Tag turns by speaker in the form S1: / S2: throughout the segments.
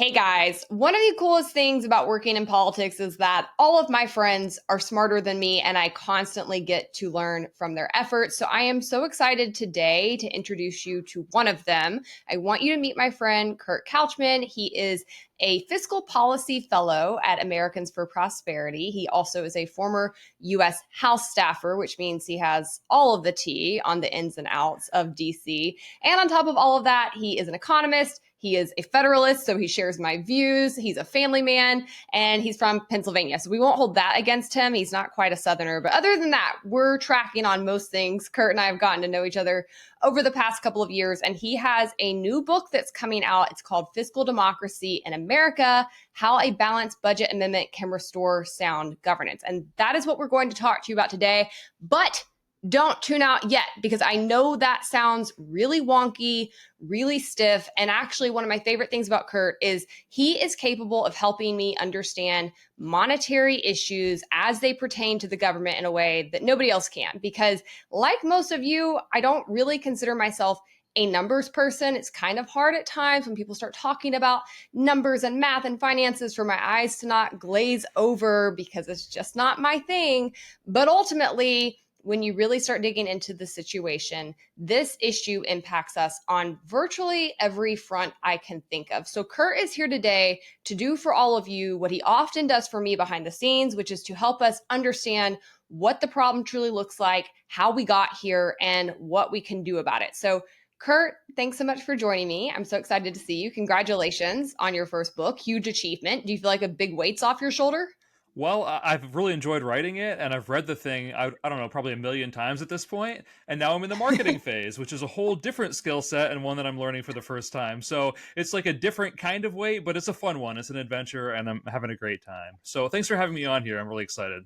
S1: Hey guys, one of the coolest things about working in politics is that all of my friends are smarter than me and I constantly get to learn from their efforts. So I am so excited today to introduce you to one of them. I want you to meet my friend Kurt Couchman. He is a fiscal policy fellow at Americans for Prosperity. He also is a former US House staffer, which means he has all of the tea on the ins and outs of DC. And on top of all of that, he is an economist. He is a Federalist, so he shares my views. He's a family man, and he's from Pennsylvania. So we won't hold that against him. He's not quite a Southerner. But other than that, we're tracking on most things. Kurt and I have gotten to know each other over the past couple of years, and he has a new book that's coming out. It's called Fiscal Democracy in America: How a Balanced Budget Amendment Can Restore Sound Governance. And that is what we're going to talk to you about today. But don't tune out yet, because I know that sounds really wonky, really stiff. And actually, one of my favorite things about Kurt is he is capable of helping me understand monetary issues as they pertain to the government in a way that nobody else can. Because like most of you, I don't really consider myself a numbers person. It's kind of hard at times when people start talking about numbers and math and finances for my eyes to not glaze over, because it's just not my thing. But ultimately, when you really start digging into the situation, this issue impacts us on virtually every front I can think of. So Kurt is here today to do for all of you what he often does for me behind the scenes, which is to help us understand what the problem truly looks like, how we got here, and what we can do about it. So Kurt, thanks so much for joining me. I'm so excited to see you. Congratulations on your first book. Huge achievement. Do you feel like a big weight's off your shoulder?
S2: Well, I've really enjoyed writing it, and I've read the thing, I don't know, probably a million times at this point, and now I'm in the marketing phase, which is a whole different skill set and one that I'm learning for the first time. So it's like a different kind of weight, but it's a fun one. It's an adventure, and I'm having a great time. So thanks for having me on here. I'm really excited.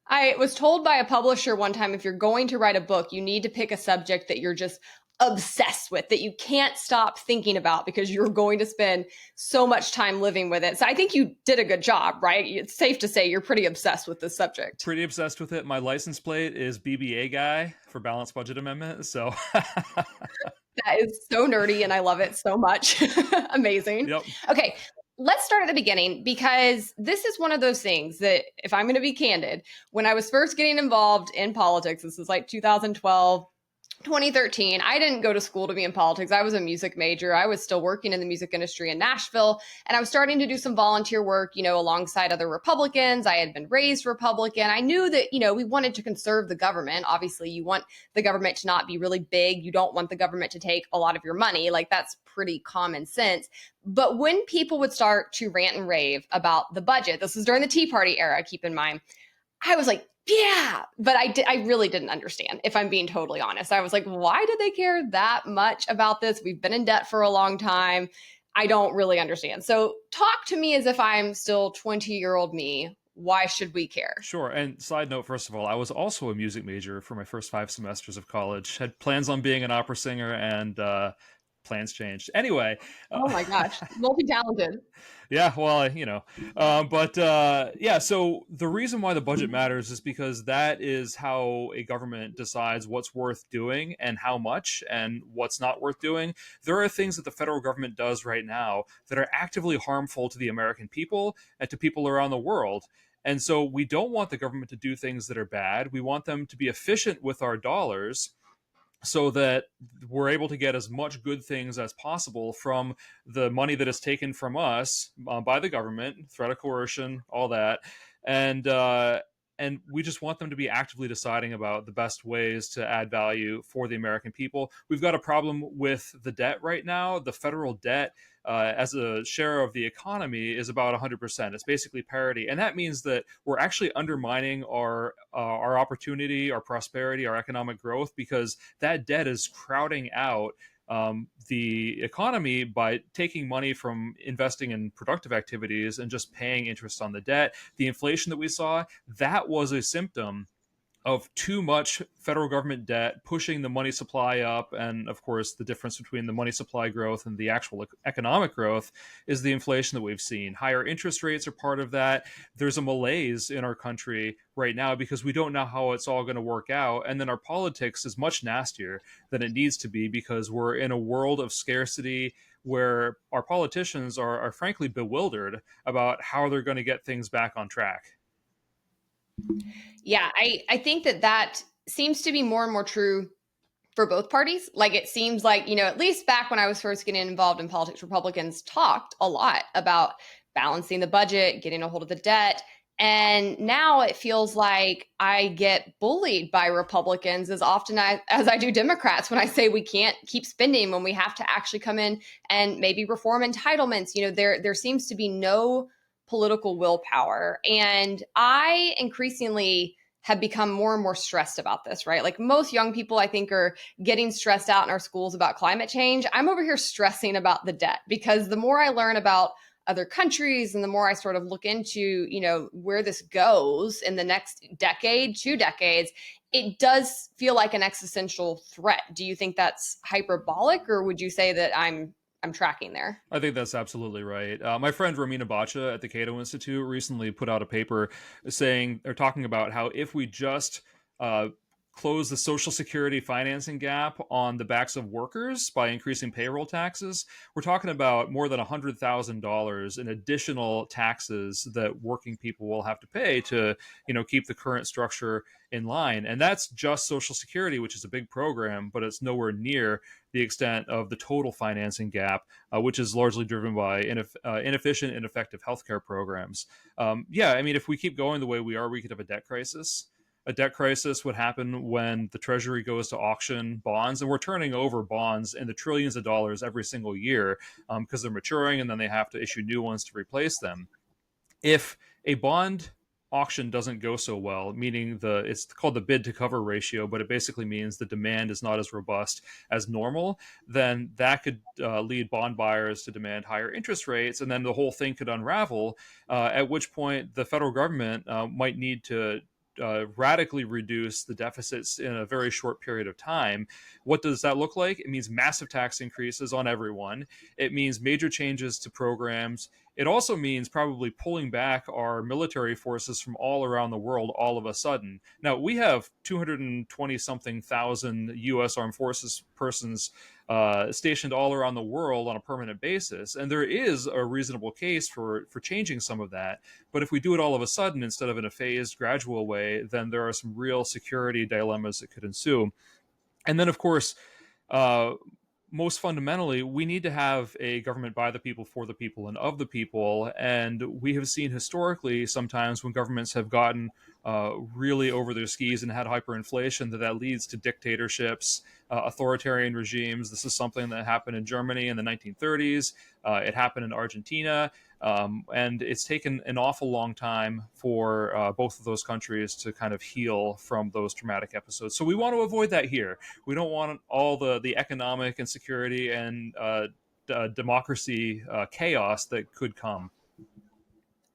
S1: I was told by a publisher one time, if you're going to write a book, you need to pick a subject that you're just obsessed with, that you can't stop thinking about because you're going to spend so much time living with it. So I think you did a good job, right? It's safe to say you're pretty obsessed with this subject.
S2: Pretty obsessed with it. My license plate is BBA guy for balanced budget amendment. So,
S1: That is so nerdy and I love it so much. Amazing.
S2: yep.
S1: Okay, let's start at the beginning, because this is one of those things that, if I'm going to be candid, when I was first getting involved in politics, this was like 2012, 2013. I didn't go to school to be in politics. I was a music major. I was still working in the music industry in Nashville, and I was starting to do some volunteer work, alongside other Republicans. I had been raised Republican. I knew that, we wanted to conserve the government. Obviously, you want the government to not be really big. You don't want the government to take a lot of your money. Like, that's pretty common sense. But when people would start to rant and rave about the budget, this is during the Tea Party era, keep in mind, I was like, yeah, but I really didn't understand, if I'm being totally honest. I was like, why do they care that much about this? We've been in debt for a long time. I don't really understand. So talk to me as if I'm still 20-year-old me. Why should we care?
S2: Sure. And side note, first of all, I was also a music major for my first 5 semesters of college. Had plans on being an opera singer, and plans changed. Anyway,
S1: Oh my gosh, multi-talented.
S2: yeah, well, but yeah. So the reason why the budget matters is because that is how a government decides what's worth doing and how much, and what's not worth doing. There are things that the federal government does right now that are actively harmful to the American people and to people around the world. And so we don't want the government to do things that are bad. We want them to be efficient with our dollars so that we're able to get as much good things as possible from the money that is taken from us by the government, threat of coercion, all that. And we just want them to be actively deciding about the best ways to add value for the American people. We've got a problem with the debt right now. The federal debt, as a share of the economy, is about 100%. It's basically parity, and that means that we're actually undermining our opportunity, our prosperity, our economic growth, because that debt is crowding out the economy by taking money from investing in productive activities and just paying interest on the debt. The inflation that we saw, that was a symptom of too much federal government debt pushing the money supply up. And of course, the difference between the money supply growth and the actual economic growth is the inflation that we've seen. Higher interest rates are part of that. There's a malaise in our country right now because we don't know how it's all going to work out. And then our politics is much nastier than it needs to be because we're in a world of scarcity where our politicians are frankly bewildered about how they're going to get things back on track.
S1: Yeah, I think that that seems to be more and more true for both parties. Like it seems like, at least back when I was first getting involved in politics, Republicans talked a lot about balancing the budget, getting a hold of the debt. And now it feels like I get bullied by Republicans as often as I do Democrats when I say we can't keep spending when we have to actually come in and maybe reform entitlements. There seems to be no political willpower. And I increasingly have become more and more stressed about this, right? Like most young people, I think, are getting stressed out in our schools about climate change. I'm over here stressing about the debt because the more I learn about other countries and the more I sort of look into, where this goes in the next decade, 2 decades, it does feel like an existential threat. Do you think that's hyperbolic, or would you say that I'm tracking there?
S2: I think that's absolutely right. My friend Romina Bacha at the Cato Institute recently put out a paper saying or talking about how if we just uh, close the Social Security financing gap on the backs of workers by increasing payroll taxes, we're talking about more than $100,000 in additional taxes that working people will have to pay to, keep the current structure in line. And that's just Social Security, which is a big program, but it's nowhere near the extent of the total financing gap, which is largely driven by inefficient, ineffective healthcare programs. Yeah, I mean, if we keep going the way we are, we could have a debt crisis. A debt crisis would happen when the Treasury goes to auction bonds, and we're turning over bonds in the trillions of dollars every single year because they're maturing, and then they have to issue new ones to replace them. If a bond auction doesn't go so well, meaning it's called the bid to cover ratio, but it basically means the demand is not as robust as normal, then that could lead bond buyers to demand higher interest rates, and then the whole thing could unravel. At which point, the federal government might need to radically reduce the deficits in a very short period of time. What does that look like? It means massive tax increases on everyone. It means major changes to programs. It also means probably pulling back our military forces from all around the world all of a sudden. Now, we have 220 something thousand U.S. Armed Forces persons stationed all around the world on a permanent basis. And there is a reasonable case for changing some of that. But if we do it all of a sudden instead of in a phased, gradual way, then there are some real security dilemmas that could ensue. And then, of course, uh, most fundamentally, we need to have a government by the people, for the people, and of the people. And we have seen historically sometimes when governments have gotten really over their skis and had hyperinflation, that leads to dictatorships, authoritarian regimes. This is something that happened in Germany in the 1930s. It happened in Argentina. And it's taken an awful long time for both of those countries to kind of heal from those traumatic episodes. So we want to avoid that here. We don't want all the economic insecurity and democracy chaos that could come.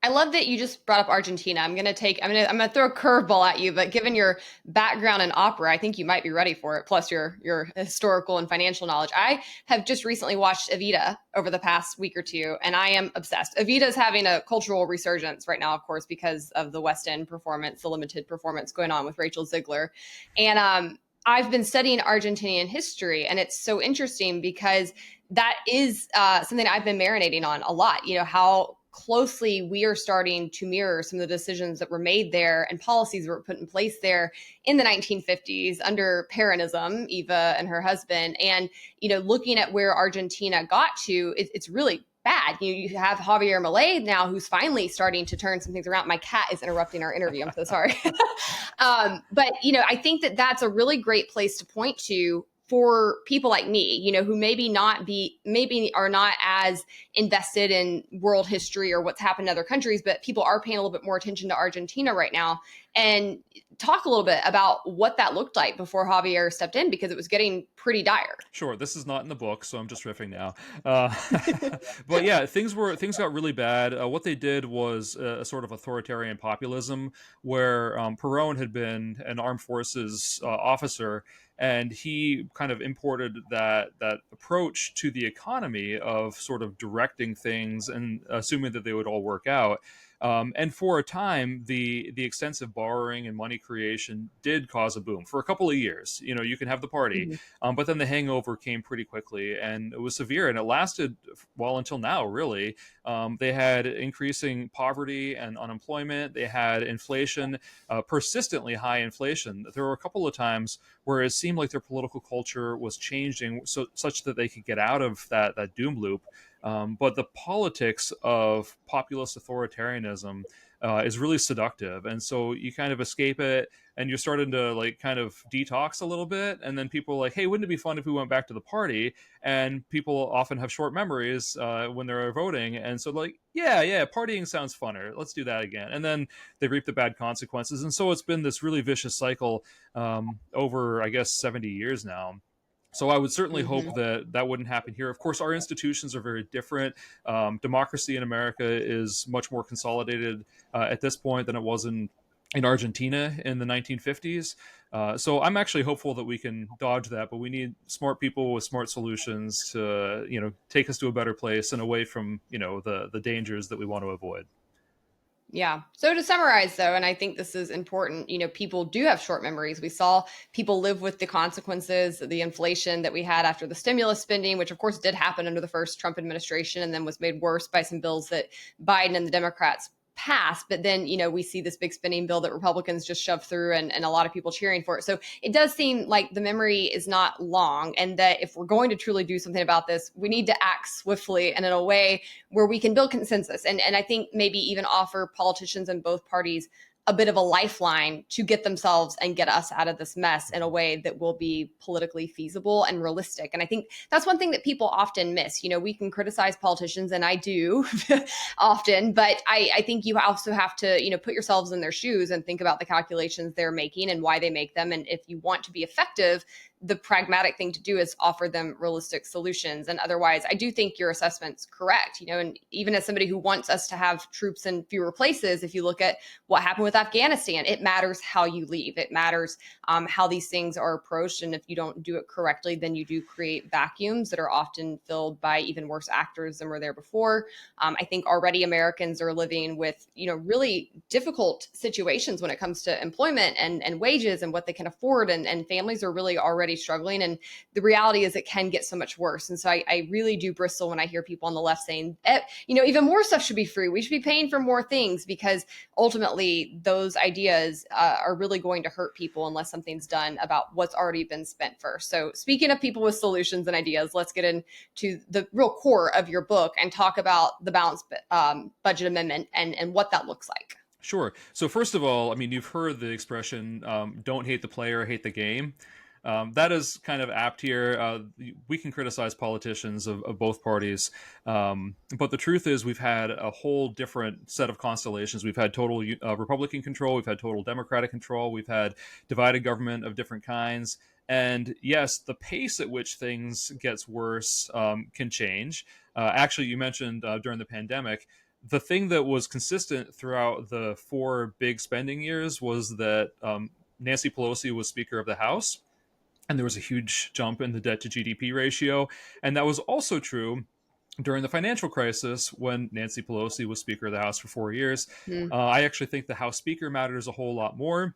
S1: I love that you just brought up Argentina. I'm gonna throw a curveball at you, but given your background in opera, I think you might be ready for it. Plus your historical and financial knowledge. I have just recently watched Evita over the past week or two, and I am obsessed. Evita is having a cultural resurgence right now, of course, because of the West End performance, the limited performance going on with Rachel Ziegler, and I've been studying Argentinian history, and it's so interesting because that is something I've been marinating on a lot. How closely we are starting to mirror some of the decisions that were made there and policies that were put in place there in the 1950s under Peronism, Eva and her husband. And, looking at where Argentina got to, it's really bad. You have Javier Milei now, who's finally starting to turn some things around. My cat is interrupting our interview. I'm so sorry. But I think that that's a really great place to point to for people like me, who maybe are not as invested in world history or what's happened in other countries, but people are paying a little bit more attention to Argentina right now, and talk a little bit about what that looked like before Javier stepped in, because it was getting pretty dire.
S2: Sure, this is not in the book, so I'm just riffing now. Uh, but yeah, things got really bad. What they did was a sort of authoritarian populism, where Perón had been an armed forces officer, and he kind of imported that approach to the economy of sort of directing things and assuming that they would all work out. And for a time, the extensive borrowing and money creation did cause a boom for a couple of years. You can have the party,
S1: Mhm.
S2: but then the hangover came pretty quickly, and it was severe, and it lasted well until now. Really, they had increasing poverty and unemployment. They had inflation, persistently high inflation. There were a couple of times where it seemed like their political culture was changing such that they could get out of that doom loop. But the politics of populist authoritarianism is really seductive, and so you kind of escape it, and you're starting to like kind of detox a little bit, and then people are like, hey, wouldn't it be fun if we went back to the party? And people often have short memories when they're voting, and so like, yeah, partying sounds funner, let's do that again, and then they reap the bad consequences. And so it's been this really vicious cycle over, I guess, 70 years now. So I would certainly hope
S1: Mhm.
S2: that that wouldn't happen here. Of course, our institutions are very different. Democracy in America is much more consolidated at this point than it was in Argentina in the 1950s. So I'm actually hopeful that we can dodge that, but we need smart people with smart solutions to, take us to a better place and away from, the dangers that we want to avoid.
S1: Yeah. So to summarize, though, and I think this is important, people do have short memories. We saw people live with the consequences, the inflation that we had after the stimulus spending, which of course did happen under the first Trump administration and then was made worse by some bills that Biden and the Democrats passed. But then, we see this big spending bill that Republicans just shoved through, and a lot of people cheering for it. So it does seem like the memory is not long, and that if we're going to truly do something about this, we need to act swiftly and in a way where we can build consensus, and I think maybe even offer politicians in both parties a bit of a lifeline to get themselves and get us out of this mess in a way that will be politically feasible and realistic. And I think that's one thing that people often miss. We can criticize politicians, and I do often, but I think you also have to, put yourselves in their shoes and think about the calculations they're making and why they make them. And if you want to be effective, the pragmatic thing to do is offer them realistic solutions. And otherwise, I do think your assessment's correct. And even as somebody who wants us to have troops in fewer places, if you look at what happened with Afghanistan, it matters how you leave. It matters how these things are approached. And if you don't do it correctly, then you do create vacuums that are often filled by even worse actors than were there before. I think already Americans are living with, really difficult situations when it comes to employment and wages and what they can afford. And families are really already struggling. And the reality is it can get so much worse. And so I really do bristle when I hear people on the left saying, even more stuff should be free. We should be paying for more things, because ultimately those ideas are really going to hurt people unless something's done about what's already been spent first. So speaking of people with solutions and ideas, let's get into the real core of your book and talk about the balanced budget amendment and what that looks like.
S2: Sure. So first of all, I mean, you've heard the expression, "Don't hate the player, hate the game." That is kind of apt here. We can criticize politicians of both parties, but the truth is we've had a whole different set of constellations. We've had total Republican control, we've had total Democratic control, we've had divided government of different kinds. And yes, the pace at which things gets worse can change. Actually, you mentioned during the pandemic, the thing that was consistent throughout the four big spending years was that Nancy Pelosi was Speaker of the House, and there was a huge jump in the debt to GDP ratio. And that was also true during the financial crisis when Nancy Pelosi was Speaker of the House for 4 years.
S1: Hmm.
S2: I actually think the House Speaker matters a whole lot more,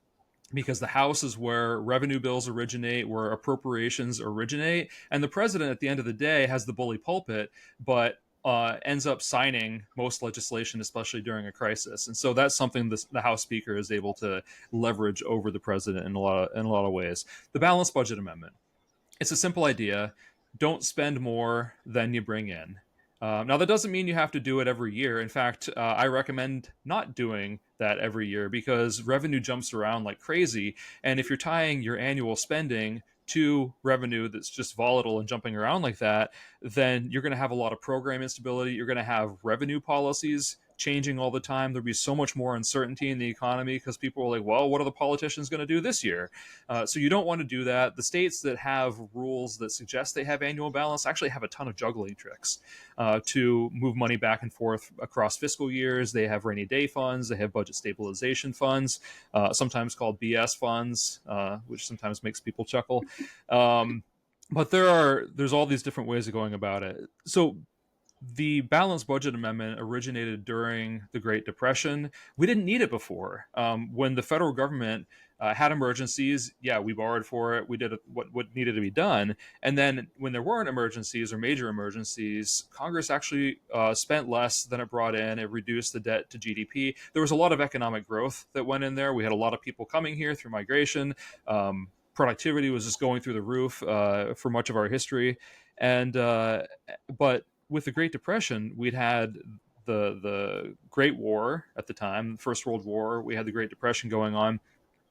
S2: because the House is where revenue bills originate, where appropriations originate, and the president at the end of the day has the bully pulpit, but ends up signing most legislation, especially during a crisis. And so that's something the House Speaker is able to leverage over the president in a lot of ways. The balanced budget amendment. It's a simple idea. Don't spend more than you bring in. Now, that doesn't mean you have to do it every year. In fact, I recommend not doing that every year, because revenue jumps around like crazy. And if you're tying your annual spending to revenue that's just volatile and jumping around like that, then you're going to have a lot of program instability. You're going to have revenue policies changing all the time. There'll be so much more uncertainty in the economy because people are like, well, what are the politicians going to do this year? So you don't want to do that. The states that have rules that suggest they have annual balance actually have a ton of juggling tricks to move money back and forth across fiscal years. They have rainy day funds. They have budget stabilization funds, sometimes called BS funds, which sometimes makes people chuckle. But there's all these different ways of going about it. So the balanced budget amendment originated during the Great Depression. We didn't need it before. When the federal government had emergencies, yeah, we borrowed for it. We did what needed to be done. And then when there weren't emergencies or major emergencies, Congress actually spent less than it brought in. It reduced the debt to GDP. There was a lot of economic growth that went in there. We had a lot of people coming here through migration. Productivity was just going through the roof for much of our history. And but with the Great Depression, we'd had the Great War at the time, First World War. We had the Great Depression going on.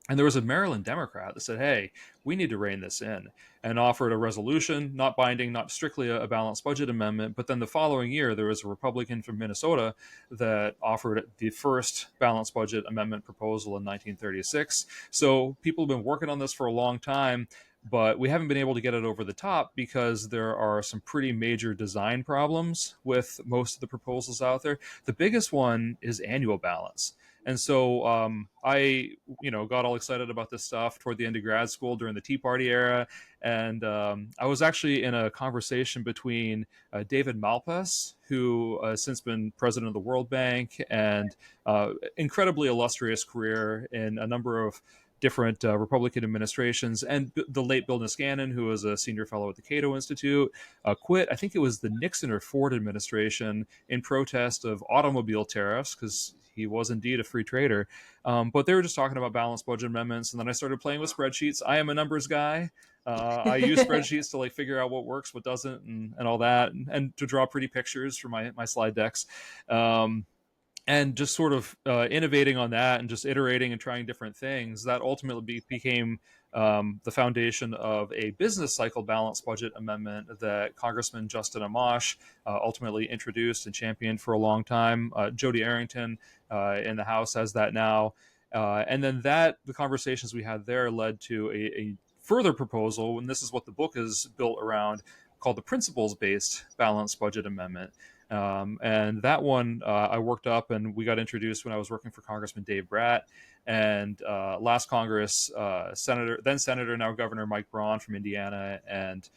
S2: And there was a Maryland Democrat that said, hey, we need to rein this in, and offered a resolution, not binding, not strictly a balanced budget amendment. But then the following year, there was a Republican from Minnesota that offered the first balanced budget amendment proposal in 1936. So people have been working on this for a long time, but we haven't been able to get it over the top because there are some pretty major design problems with most of the proposals out there. The biggest one is annual balance. And so I, got all excited about this stuff toward the end of grad school during the Tea Party era. And I was actually in a conversation between David Malpass, who has since been president of the World Bank, and incredibly illustrious career in a number of different Republican administrations, and the late Bill Niskanen, who was a senior fellow at the Cato Institute, quit, I think it was the Nixon or Ford administration, in protest of automobile tariffs, because he was indeed a free trader. But they were just talking about balanced budget amendments, and then I started playing with spreadsheets. I am a numbers guy. I use spreadsheets to figure out what works, what doesn't, and all that, and to draw pretty pictures for my slide decks. And just sort of innovating on that and just iterating and trying different things, that ultimately became the foundation of a business cycle balanced budget amendment that Congressman Justin Amash ultimately introduced and championed for a long time. Jody Arrington in the House has that now. And then the conversations we had there led to a further proposal, and this is what the book is built around, called the principles-based balanced budget amendment. And that one I worked up, and we got introduced when I was working for Congressman Dave Bratt. And last Congress, Senator, now Governor Mike Braun from Indiana, and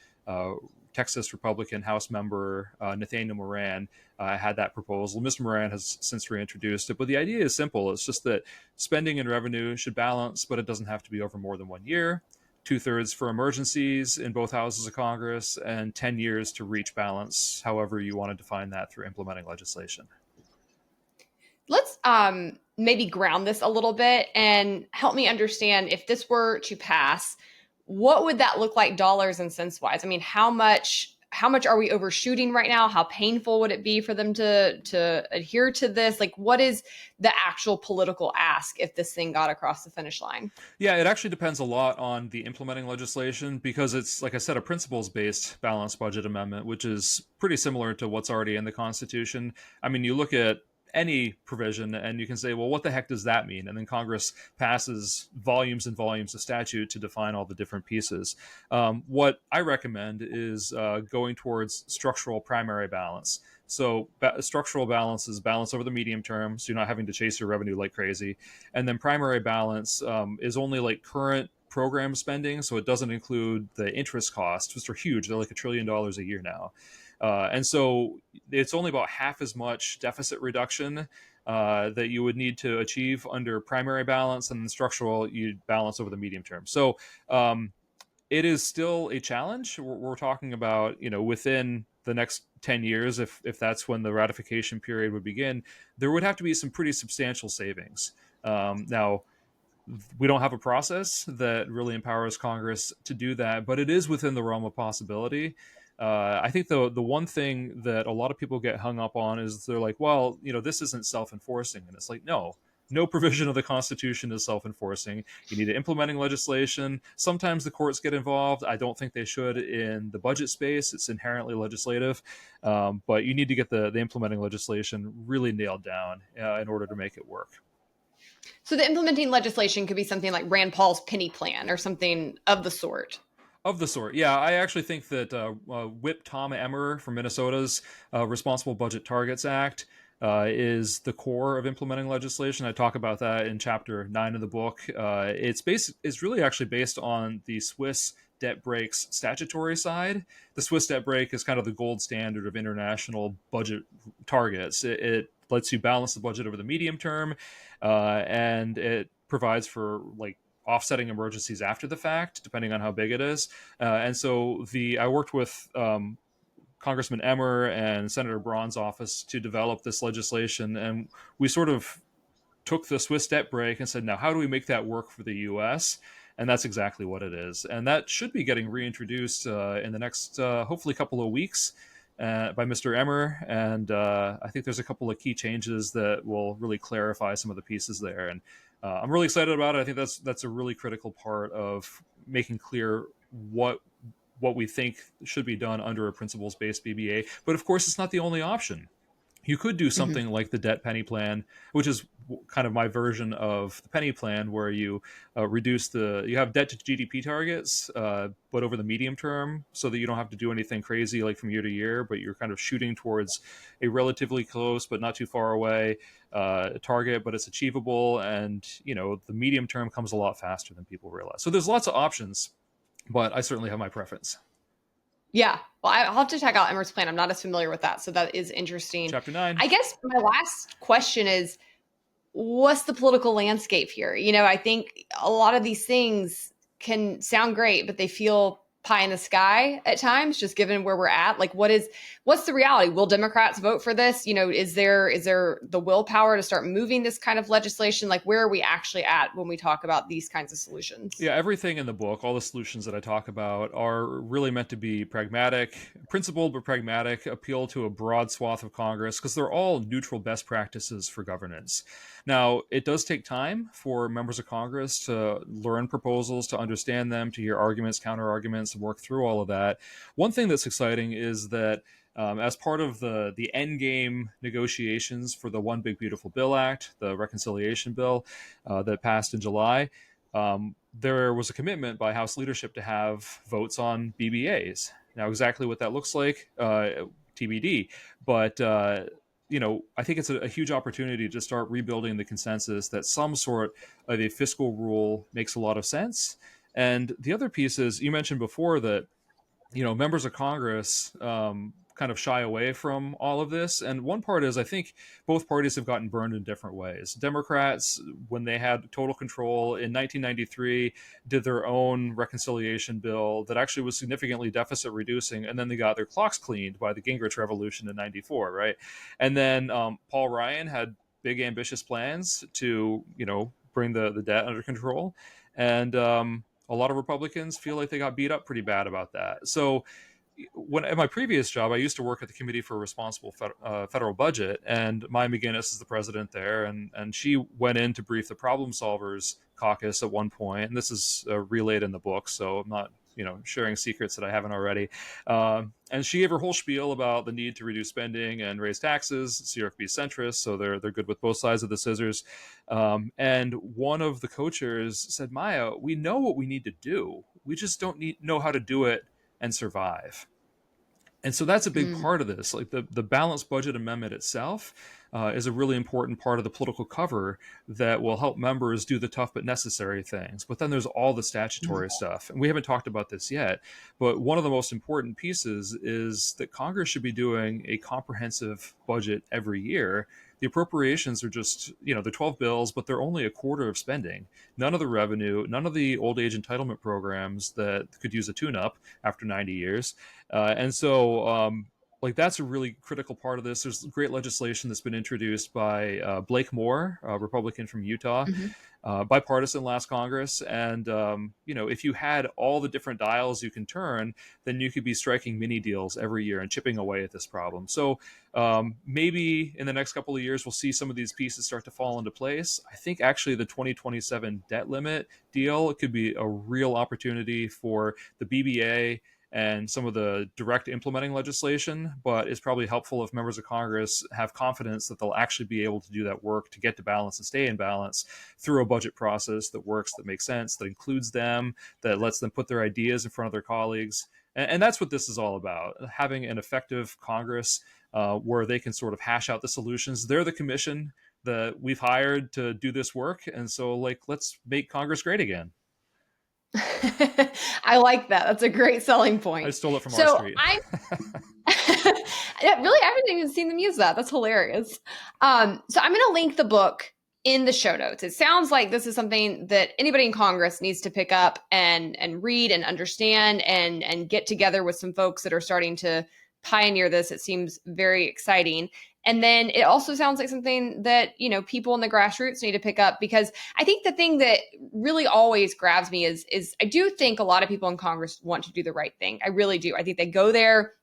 S2: Texas Republican House member Nathaniel Moran had that proposal. Mr. Moran has since reintroduced it, but the idea is simple. It's just that spending and revenue should balance, but it doesn't have to be over more than 1 year. 2/3 for emergencies in both houses of Congress, and 10 years to reach balance, however you want to define that through implementing legislation.
S1: Let's maybe ground this a little bit and help me understand, if this were to pass, what would that look like dollars and cents wise? I mean, how much are we overshooting right now? How painful would it be for them to adhere to this? What is the actual political ask if this thing got across the finish line?
S2: Yeah, it actually depends a lot on the implementing legislation, because it's, like I said, a principles-based balanced budget amendment, which is pretty similar to what's already in the Constitution. I mean, you look at any provision and you can say, well, what the heck does that mean? And then Congress passes volumes and volumes of statute to define all the different pieces. What I recommend is going towards structural primary balance. So structural balance is balance over the medium term, so you're not having to chase your revenue like crazy. And then primary balance is only current program spending, so it doesn't include the interest costs, which are huge. They're $1 trillion a year now. And so it's only about half as much deficit reduction that you would need to achieve under primary balance, and then structural you balance over the medium term. So it is still a challenge. We're talking about, within the next 10 years, if that's when the ratification period would begin, there would have to be some pretty substantial savings. Now, we don't have a process that really empowers Congress to do that, but it is within the realm of possibility. I think the one thing that a lot of people get hung up on is they're like, well, this isn't self-enforcing. And it's like, no, No provision of the Constitution is self-enforcing. You need implementing legislation. Sometimes the courts get involved. I don't think they should in the budget space. It's inherently legislative, but you need to get the implementing legislation really nailed down in order to make it work.
S1: So the implementing legislation could be something like Rand Paul's penny plan or something of the sort.
S2: Of the sort, yeah. I actually think that Whip Tom Emmer from Minnesota's Responsible Budget Targets Act is the core of implementing legislation. I talk about that in chapter 9 of the book. It's really actually based on the Swiss debt breaks statutory side. The Swiss debt break is kind of the gold standard of international budget targets. It lets you balance the budget over the medium term, and it provides for like offsetting emergencies after the fact, depending on how big it is. And so I worked with Congressman Emmer and Senator Braun's office to develop this legislation, and we sort of took the Swiss debt break and said, now how do we make that work for the U.S.? And that's exactly what it is. And that should be getting reintroduced in the next, hopefully, couple of weeks by Mr. Emmer. And I think there's a couple of key changes that will really clarify some of the pieces there. And I'm really excited about it. I think that's a really critical part of making clear what we think should be done under a principles-based BBA. But of course, it's not the only option. You could do something like the debt penny plan, which is kind of my version of the penny plan, where you you have debt to GDP targets, but over the medium term, so that you don't have to do anything crazy like from year to year, but you're kind of shooting towards a relatively close but not too far away target, but it's achievable, and the medium term comes a lot faster than people realize. So there's lots of options, but I certainly have my preference.
S1: Yeah. Well, I'll have to check out Emmer's plan. I'm not as familiar with that. So that is interesting.
S2: Chapter 9.
S1: I guess my last question is, what's the political landscape here? I think a lot of these things can sound great, but they feel pie in the sky at times, just given where we're at. Like, what's the reality? Will Democrats vote for this? Is there the willpower to start moving this kind of legislation? Like, where are we actually at when we talk about these kinds of solutions?
S2: Yeah, everything in the book, all the solutions that I talk about are really meant to be pragmatic, principled but pragmatic, appeal to a broad swath of Congress, because they're all neutral best practices for governance. Now, it does take time for members of Congress to learn proposals, to understand them, to hear arguments, counter arguments, and work through all of that. One thing that's exciting is that as part of the end game negotiations for the One Big Beautiful Bill Act, the reconciliation bill that passed in July, there was a commitment by House leadership to have votes on BBAs. Now, exactly what that looks like, TBD. But I think it's a huge opportunity to start rebuilding the consensus that some sort of a fiscal rule makes a lot of sense. And the other piece is, you mentioned before that members of Congress kind of shy away from all of this. And one part is, I think both parties have gotten burned in different ways. Democrats, when they had total control in 1993, did their own reconciliation bill that actually was significantly deficit reducing, and then they got their clocks cleaned by the Gingrich Revolution in 94, right? And then Paul Ryan had big ambitious plans to bring the debt under control, and a lot of Republicans feel like they got beat up pretty bad about that. So at my previous job, I used to work at the Committee for Responsible Federal Budget, and Maya McGinnis is the president there, and she went in to brief the Problem Solvers Caucus at one point, and this is relayed in the book, so I'm not sharing secrets that I haven't already. And she gave her whole spiel about the need to reduce spending and raise taxes. CRFB centrist, so they're good with both sides of the scissors. And one of the co-chairs said, "Maya, we know what we need to do. We just don't know how to do it and survive." And so that's a big part of this. Like the balanced budget amendment itself is a really important part of the political cover that will help members do the tough but necessary things. But then there's all the statutory stuff. And we haven't talked about this yet. But one of the most important pieces is that Congress should be doing a comprehensive budget every year. The appropriations are just, they're 12 bills, but they're only a quarter of spending. None of the revenue, none of the old age entitlement programs that could use a tune-up after 90 years. And so like that's a really critical part of this. There's great legislation that's been introduced by Blake Moore, a Republican from Utah,
S1: Mhm.
S2: bipartisan last Congress. And if you had all the different dials you can turn, then you could be striking mini deals every year and chipping away at this problem. So maybe in the next couple of years, we'll see some of these pieces start to fall into place. I think actually the 2027 debt limit deal could be a real opportunity for the BBA and some of the direct implementing legislation, but it's probably helpful if members of Congress have confidence that they'll actually be able to do that work to get to balance and stay in balance through a budget process that works, that makes sense, that includes them, that lets them put their ideas in front of their colleagues. And that's what this is all about, having an effective Congress where they can sort of hash out the solutions. They're the commission that we've hired to do this work. And so, like, let's make Congress great again.
S1: I like that. That's a great selling
S2: I
S1: point.
S2: stole it from our
S1: So
S2: street.
S1: I'm yeah, really, I haven't even seen them use that. That's hilarious. So I'm going to link the book in the show notes. It sounds like this is something that anybody in Congress needs to pick up and read and understand and get together with some folks that are starting to pioneer this. It seems very exciting. And then it also sounds like something that, people in the grassroots need to pick up, because I think the thing that really always grabs me is I do think a lot of people in Congress want to do the right thing. I really do. I think they go there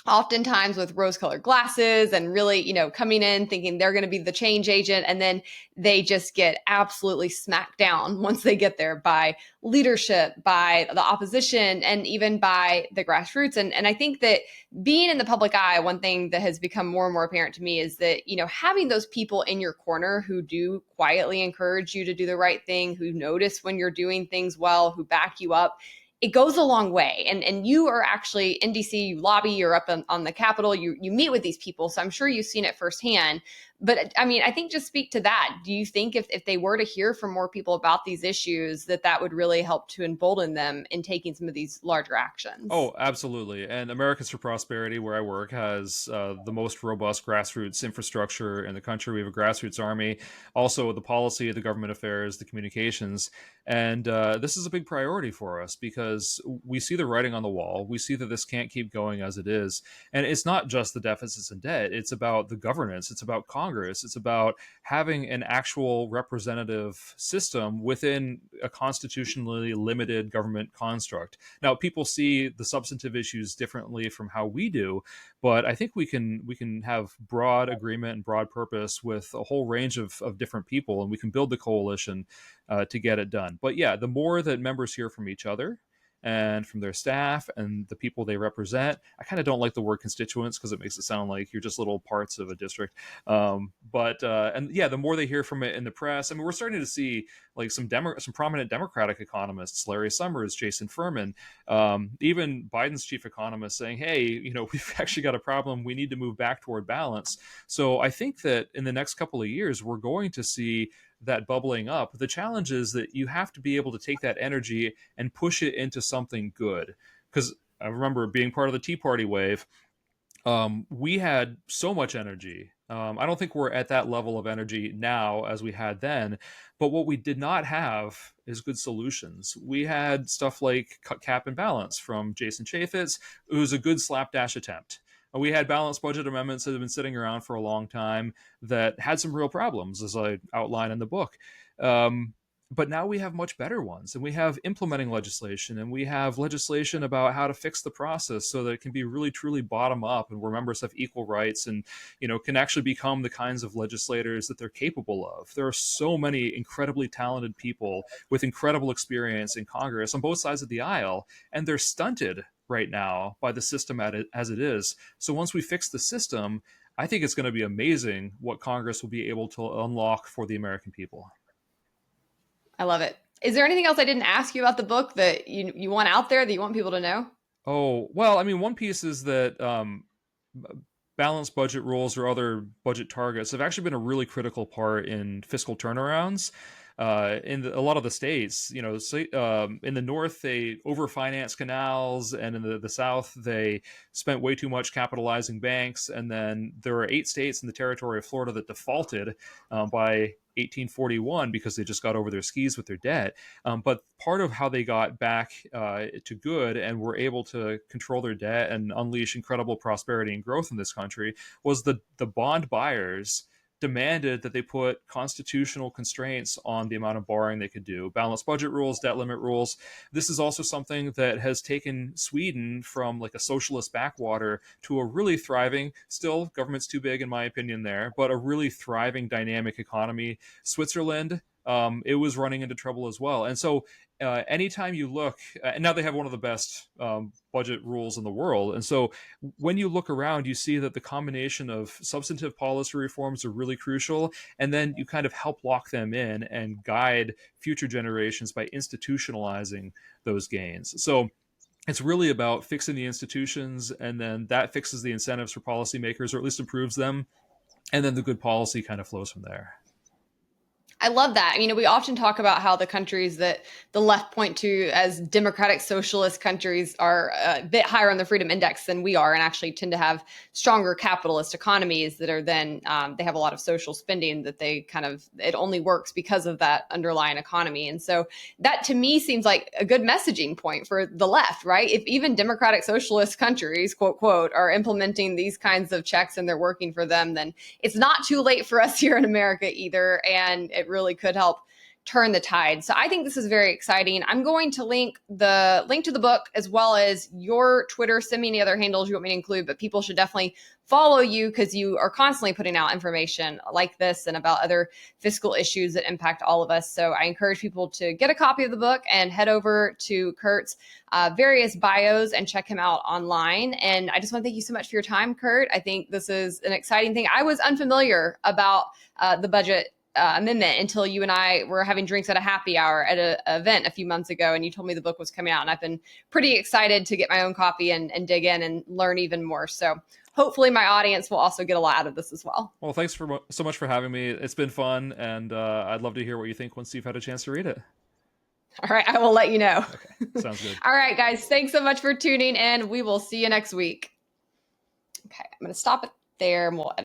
S1: oftentimes with rose-colored glasses and really, coming in thinking they're going to be the change agent, and then they just get absolutely smacked down once they get there by leadership, by the opposition, and even by the grassroots. And I think that being in the public eye, one thing that has become more and more apparent to me is that, having those people in your corner who do quietly encourage you to do the right thing, who notice when you're doing things well, who back you up, it goes a long way. And you are actually in DC, you lobby, you're up on the Capitol, you meet with these people. So I'm sure you've seen it firsthand. But I mean, I think just speak to that. Do you think if they were to hear from more people about these issues, that would really help to embolden them in taking some of these larger actions?
S2: Oh, absolutely. And Americans for Prosperity, where I work, has the most robust grassroots infrastructure in the country. We have a grassroots army, also the policy, the government affairs, the communications. And this is a big priority for us because we see the writing on the wall. We see that this can't keep going as it is. And it's not just the deficits and debt, it's about the governance, it's about Congress, it's about having an actual representative system within a constitutionally limited government construct. Now, people see the substantive issues differently from how we do, but I think we can have broad agreement and broad purpose with a whole range of different people, and we can build the coalition to get it done. But yeah, the more that members hear from each other and from their staff and the people they represent. I kind of don't like the word constituents because it makes it sound like you're just little parts of a district. But and yeah, the more they hear from it in the press, I mean, we're starting to see like some prominent Democratic economists, Larry Summers, Jason Furman, even Biden's chief economist saying, "Hey, we've actually got a problem. We need to move back toward balance." So I think that in the next couple of years, we're going to see that bubbling up. The challenge is that you have to be able to take that energy and push it into something good. Because I remember being part of the Tea Party wave, we had so much energy. I don't think we're at that level of energy now as we had then. But what we did not have is good solutions. We had stuff like cap and balance from Jason Chaffetz. It was a good slapdash attempt. We had balanced budget amendments that have been sitting around for a long time that had some real problems, as I outline in the book. Um, but now we have much better ones, and we have implementing legislation, and we have legislation about how to fix the process so that it can be really truly bottom up, and where members have equal rights and can actually become the kinds of legislators that they're capable of. There are so many incredibly talented people with incredible experience in Congress on both sides of the aisle, and they're stunted right now by the system as it is. So once we fix the system, I think it's going to be amazing what Congress will be able to unlock for the American people.
S1: I love it. Is there anything else I didn't ask you about the book that you want out there that you want people to know?
S2: Oh, well, I mean, one piece is that balanced budget rules or other budget targets have actually been a really critical part in fiscal turnarounds. A lot of the states, in the north, they overfinance canals, and in the south, they spent way too much capitalizing banks. And then there are 8 states in the territory of Florida that defaulted by 1841 because they just got over their skis with their debt. But part of how they got back to good and were able to control their debt and unleash incredible prosperity and growth in this country was the bond buyers demanded that they put constitutional constraints on the amount of borrowing they could do, balanced budget rules, debt limit rules. This is also something that has taken Sweden from like a socialist backwater to a really thriving, still government's too big in my opinion there, but a really thriving dynamic economy. Switzerland, it was running into trouble as well. And so anytime you look, and now they have one of the best budget rules in the world. And so when you look around, you see that the combination of substantive policy reforms are really crucial. And then you kind of help lock them in and guide future generations by institutionalizing those gains. So it's really about fixing the institutions, and then that fixes the incentives for policymakers, or at least improves them. And then the good policy kind of flows from there.
S1: I love that. We often talk about how the countries that the left point to as democratic socialist countries are a bit higher on the freedom index than we are, and actually tend to have stronger capitalist economies that are then, they have a lot of social spending that it only works because of that underlying economy. And so that to me seems like a good messaging point for the left, right? If even democratic socialist countries, quote, quote, are implementing these kinds of checks and they're working for them, then it's not too late for us here in America either. And it really could help turn the tide. So I think this is very exciting. I'm going to link to the book as well as your Twitter. Send me any other handles you want me to include, but people should definitely follow you because you are constantly putting out information like this and about other fiscal issues that impact all of us. So I encourage people to get a copy of the book and head over to Kurt's various bios and check him out online. And I just want to thank you so much for your time, Kurt. I think this is an exciting thing. I was unfamiliar about the budget amendment until you and I were having drinks at a happy hour at an event a few months ago, and you told me the book was coming out, and I've been pretty excited to get my own copy and dig in and learn even more. So hopefully my audience will also get a lot out of this as well.
S2: Well, thanks so much for having me. It's been fun, and I'd love to hear what you think once you've had a chance to read it.
S1: All right, I will let you know.
S2: Okay, sounds good.
S1: All right, guys, thanks so much for tuning in. We will see you next week. Okay, I'm going to stop it there, and we'll